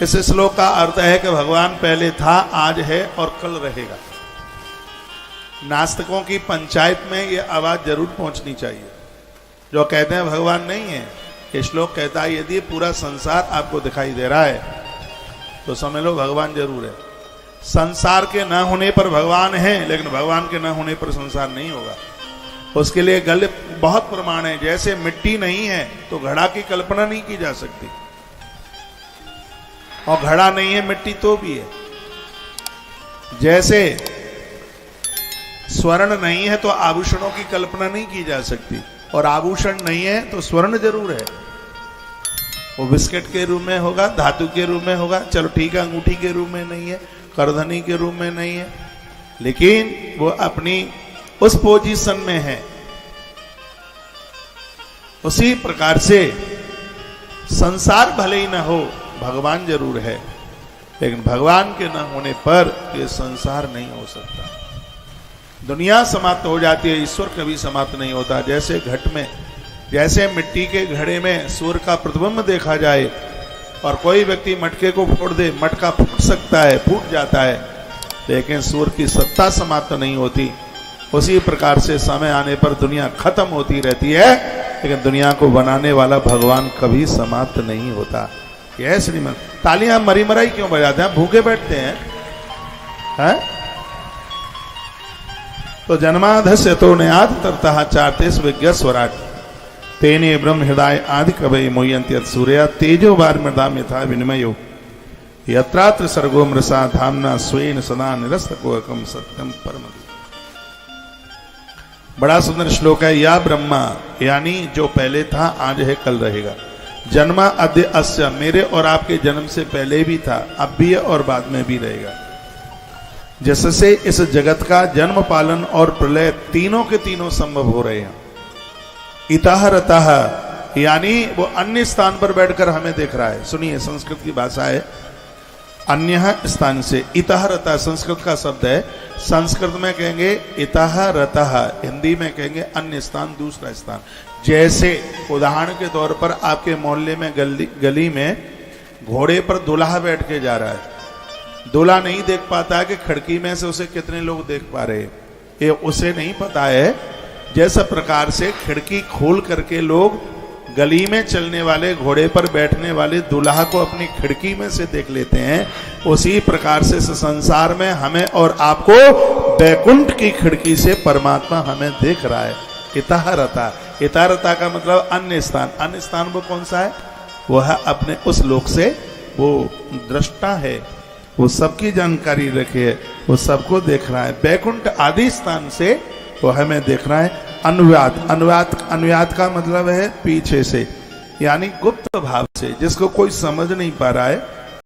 इस श्लोक का अर्थ है कि भगवान पहले था, आज है और कल रहेगा। नास्तिकों की पंचायत में ये आवाज जरूर पहुंचनी चाहिए। जो कहते हैं भगवान नहीं है, ये श्लोक कहता है यदि पूरा संसार आपको दिखाई दे रहा है तो समझ लो भगवान जरूर है। संसार के न होने पर भगवान है, लेकिन भगवान के न होने पर संसार नहीं होगा। उसके लिए गल बहुत प्रमाण है। जैसे मिट्टी नहीं है तो घड़ा की कल्पना नहीं की जा सकती, और घड़ा नहीं है मिट्टी तो भी है। जैसे स्वर्ण नहीं है तो आभूषणों की कल्पना नहीं की जा सकती, और आभूषण नहीं है तो स्वर्ण जरूर है। वो बिस्किट के रूप में होगा, धातु के रूप में होगा, चलो ठीक है, अंगूठी के रूप में नहीं है, करधनी के रूप में नहीं है, लेकिन वो अपनी उस पोजीशन में है। उसी प्रकार से संसार भले ही ना हो, भगवान जरूर है, लेकिन भगवान के न होने पर ये संसार नहीं हो सकता। दुनिया समाप्त हो जाती है, ईश्वर कभी समाप्त नहीं होता। जैसे घट में, जैसे मिट्टी के घड़े में सूर्य का प्रतिबिंब देखा जाए और कोई व्यक्ति मटके को फोड़ दे, मटका फूट सकता है, फूट जाता है, लेकिन सूर्य की सत्ता समाप्त नहीं होती। उसी प्रकार से समय आने पर दुनिया खत्म होती रहती है, लेकिन दुनिया को बनाने वाला भगवान कभी समाप्त नहीं होता। यह श्रीमन तालियां मरी मराई क्यों बजाते हैं? भूखे बैठते हैं? तो जन्माधस्य तो न्याद तरता चारतेस विज्ञ स्वराट तेने ब्रह्म हृदय आदि कवय मोयंती सूर्या तेजो बार मृदा यथा विनिमयो यत्रात्र सर्गो मृषा धामना स्वेन सदा निरस्त कोकम सत्यम परम। बड़ा सुंदर श्लोक है। या ब्रह्मा, यानी जो पहले था, आज है, कल रहेगा। जन्मा अद्य अस्य, मेरे और आपके जन्म से पहले भी था, अब भी है और बाद में भी रहेगा। जिससे इस जगत का जन्म, पालन और प्रलय तीनों के तीनों संभव हो रहे हैं। इतः रतः, यानी वो अन्य स्थान पर बैठकर हमें देख रहा है। सुनिए, संस्कृत की भाषा है अन्य स्थान से। इतः रतः संस्कृत का शब्द है। संस्कृत में कहेंगे इतः रतः, हिंदी में कहेंगे अन्य स्थान, दूसरा स्थान। जैसे उदाहरण के तौर पर आपके मोहल्ले में गली में घोड़े पर दूल्हा बैठ के जा रहा है, दूल्हा नहीं देख पाता है कि खिड़की में से उसे कितने लोग देख पा रहे हैं, ये उसे नहीं पता है। जैसा प्रकार से खिड़की खोल करके लोग गली में चलने वाले घोड़े पर बैठने वाले दूल्हा को अपनी खिड़की में से देख लेते हैं, उसी प्रकार से संसार में हमें और आपको बैकुंठ की खिड़की से परमात्मा हमें देख रहा है। इतः रता, इतः रता का मतलब अन्य स्थान। अन्य स्थान वो कौन सा है? वो है अपने उस लोक से, वो दृष्टा है, वो सबकी जानकारी रखे है, वो सबको देख रहा है। बैकुंठ आदि स्थान से वो हमें देख रहा है। अनुवाद, अनुवाद का मतलब है पीछे से, यानी गुप्त भाव से, जिसको कोई समझ नहीं पा रहा है,